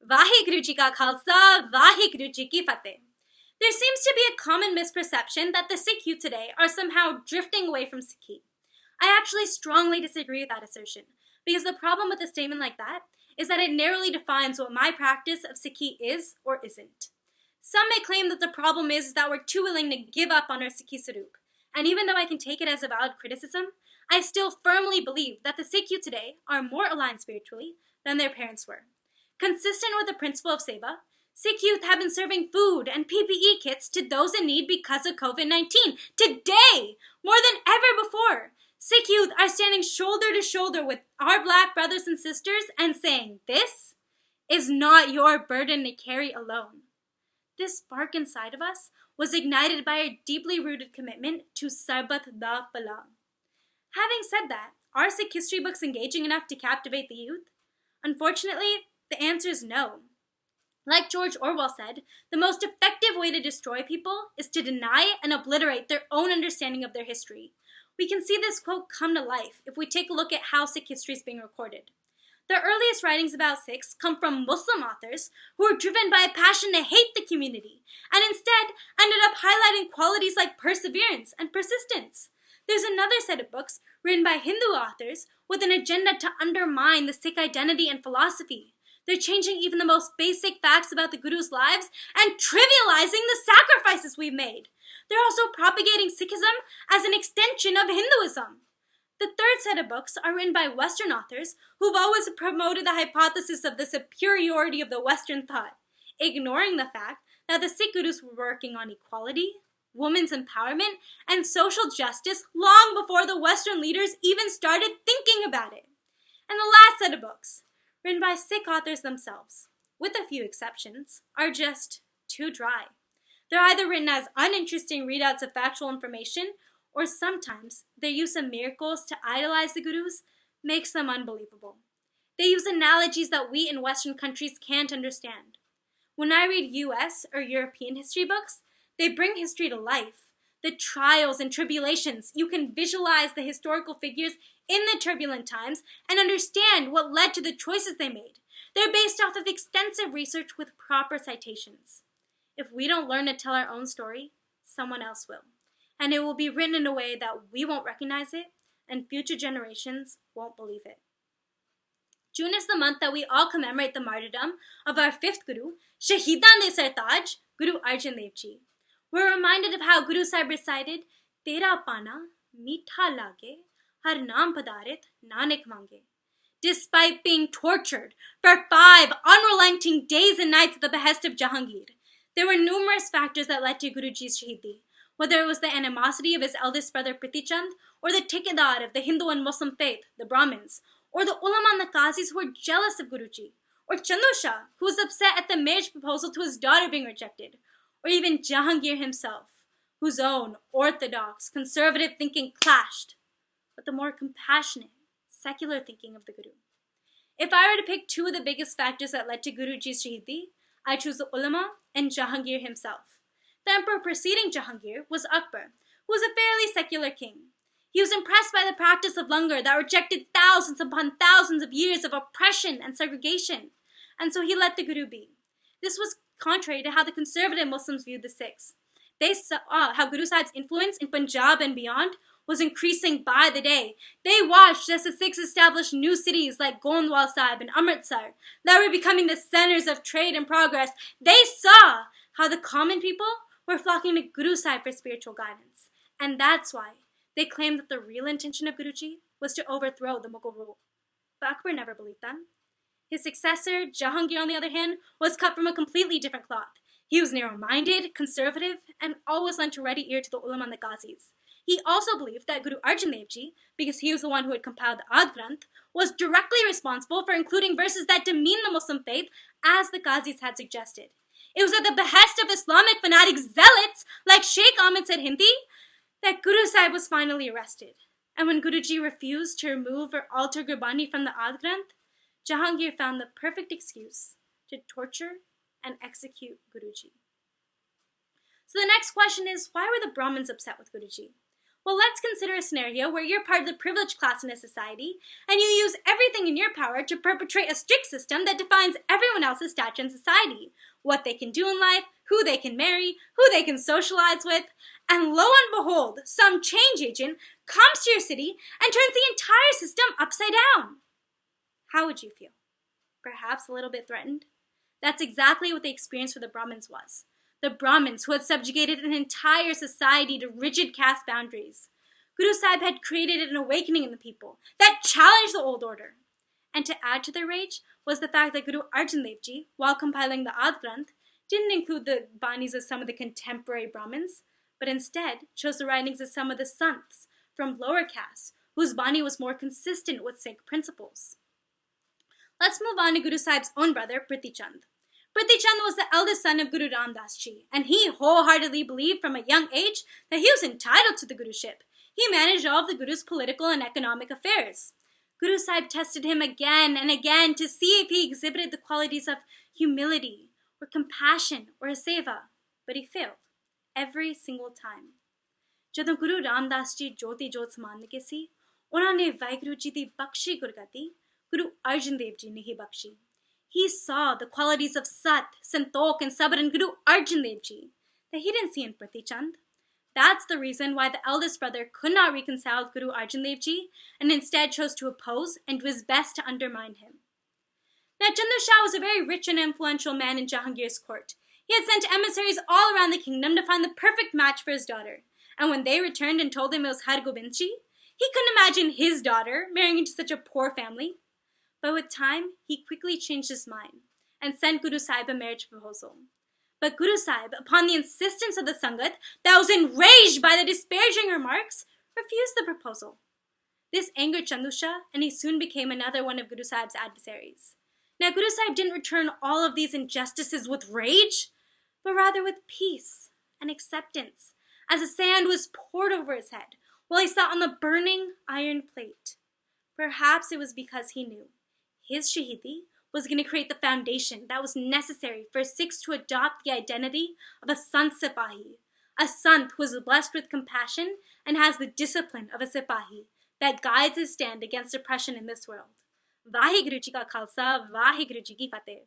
Vaheguru Ji Ka Khalsa, Vaheguru Ji Ki Fateh. There seems to be a common misperception that the Sikh youth today are somehow drifting away from Sikhi. I actually strongly disagree with that assertion, because the problem with a statement like that is that it narrowly defines what my practice of Sikhi is or isn't. Some may claim that the problem is that we're too willing to give up on our Sikhi Saruk, and even though I can take it as a valid criticism, I still firmly believe that the Sikh youth today are more aligned spiritually than their parents were. Consistent with the principle of Seva, Sikh youth have been serving food and PPE kits to those in need because of COVID-19. Today, more than ever before, Sikh youth are standing shoulder to shoulder with our black brothers and sisters and saying, this is not your burden to carry alone. This spark inside of us was ignited by a deeply rooted commitment to Sarbat da Pala. Having said that, are Sikh history books engaging enough to captivate the youth? Unfortunately, the answer is no. Like George Orwell said, the most effective way to destroy people is to deny and obliterate their own understanding of their history. We can see this quote come to life if we take a look at how Sikh history is being recorded. The earliest writings about Sikhs come from Muslim authors who were driven by a passion to hate the community and instead ended up highlighting qualities like perseverance and persistence. There's another set of books written by Hindu authors with an agenda to undermine the Sikh identity and philosophy. They're changing even the most basic facts about the Guru's lives and trivializing the sacrifices we've made. They're also propagating Sikhism as an extension of Hinduism. The third set of books are written by Western authors who've always promoted the hypothesis of the superiority of the Western thought, ignoring the fact that the Sikh Gurus were working on equality, women's empowerment, and social justice long before the Western leaders even started thinking about it. And the last set of books, written by Sikh authors themselves, with a few exceptions, are just too dry. They're either written as uninteresting readouts of factual information, or sometimes their use of miracles to idolize the Gurus makes them unbelievable. They use analogies that we in Western countries can't understand. When I read US or European history books, they bring history to life. The trials and tribulations, you can visualize the historical figures in the turbulent times and understand what led to the choices they made. They're based off of extensive research with proper citations. If we don't learn to tell our own story, someone else will. And it will be written in a way that we won't recognize it, and future generations won't believe it. June is the month that we all commemorate the martyrdom of our fifth Guru, Shahidan de Sartaj, Guru Arjan Dev Ji. We're reminded of how Guru Sahib recited, Tera pana, meetha lage, har naam padarit, nanak mange. Despite being tortured for 5 unrelenting days and nights at the behest of Jahangir, there were numerous factors that led to Guruji's Shahidi, whether it was the animosity of his eldest brother Priti Chand, or the Tikadar of the Hindu and Muslim faith, the Brahmins, or the ulama and the qazis who were jealous of Guruji, or Chandu Shah, who was upset at the marriage proposal to his daughter being rejected, or even Jahangir himself, whose own orthodox, conservative thinking clashed with the more compassionate, secular thinking of the Guru. If I were to pick 2 of the biggest factors that led to Guruji's Shahidi, I choose the ulama and Jahangir himself. The emperor preceding Jahangir was Akbar, who was a fairly secular king. He was impressed by the practice of langar that rejected thousands upon thousands of years of oppression and segregation, and so he let the Guru be. This was contrary to how the conservative Muslims viewed the Sikhs. They saw how Guru Sahib's influence in Punjab and beyond was increasing by the day. They watched as the Sikhs established new cities like Gondwal Sahib and Amritsar that were becoming the centers of trade and progress. They saw how the common people were flocking to Guru Sahib for spiritual guidance. And that's why they claimed that the real intention of Guruji was to overthrow the Mughal rule. But Akbar never believed them. His successor, Jahangir, on the other hand, was cut from a completely different cloth. He was narrow-minded, conservative, and always lent a ready ear to the ulama and the qazis. He also believed that Guru Arjan Dev Ji, because he was the one who had compiled the Ad Granth, was directly responsible for including verses that demean the Muslim faith, as the qazis had suggested. It was at the behest of Islamic fanatic zealots like Sheikh Ahmed Said Hindi that Guru Sahib was finally arrested. And when Guruji refused to remove or alter Gurbani from the Ad Granth, Jahangir found the perfect excuse to torture and execute Guruji. So the next question is, why were the Brahmins upset with Guruji? Well, let's consider a scenario where you're part of the privileged class in a society, and you use everything in your power to perpetrate a strict system that defines everyone else's stature in society, what they can do in life, who they can marry, who they can socialize with, and lo and behold, some change agent comes to your city and turns the entire system upside down. How would you feel? Perhaps a little bit threatened? That's exactly what the experience for the Brahmins was. The Brahmins, who had subjugated an entire society to rigid caste boundaries. Guru Sahib had created an awakening in the people that challenged the old order. And to add to their rage was the fact that Guru Arjan Dev Ji, while compiling the Adi Granth, didn't include the banis of some of the contemporary Brahmins, but instead chose the writings of some of the sants from lower castes, whose bani was more consistent with Sikh principles. Let's move on to Guru Sahib's own brother, Priti Chand. Priti Chand was the eldest son of Guru Ram Das Ji, and he wholeheartedly believed from a young age that he was entitled to the Guruship. He managed all of the Guru's political and economic affairs. Guru Sahib tested him again and again to see if he exhibited the qualities of humility, or compassion, or seva, but he failed every single time. ਜਦੋਂ ਗੁਰੂ ਰਾਮਦਾਸ ਜੀ ਜੋਤੀ ਜੋਤ ਸਮਾਨ ਕੇ ਸੀ, ਉਹਨਾਂ ਨੇ ਵਾਹਿਗੁਰੂ ਜੀ ਦੀ ਬਖਸ਼ੀ ਗੁਰਗੱਦੀ ਗੁਰੂ ਅਰਜਨ ਦੇਵ ਜੀ ਨੇ ਹੀ ਬਖਸ਼ੀ. He saw the qualities of Sat, Santokh, and Sabar in Guru Arjan Dev Ji that he didn't see in Priti Chand. That's the reason why the eldest brother could not reconcile with Guru Arjan Dev Ji and instead chose to oppose and do his best to undermine him. Now, Chandu Shah was a very rich and influential man in Jahangir's court. He had sent emissaries all around the kingdom to find the perfect match for his daughter. And when they returned and told him it was Har Gobind Ji, he couldn't imagine his daughter marrying into such a poor family. But with time, he quickly changed his mind and sent Guru Sahib a marriage proposal. But Guru Sahib, upon the insistence of the Sangat that was enraged by the disparaging remarks, refused the proposal. This angered Chandu Shah, and he soon became another one of Guru Sahib's adversaries. Now, Guru Sahib didn't return all of these injustices with rage, but rather with peace and acceptance, as the sand was poured over his head while he sat on the burning iron plate. Perhaps it was because he knew his Shahidi was going to create the foundation that was necessary for Sikhs to adopt the identity of a Sant Sipahi, a Sant who is blessed with compassion and has the discipline of a Sipahi that guides his stand against oppression in this world. Vaheguru Ji Ka Khalsa, Vaheguru Ji Ki Fateh.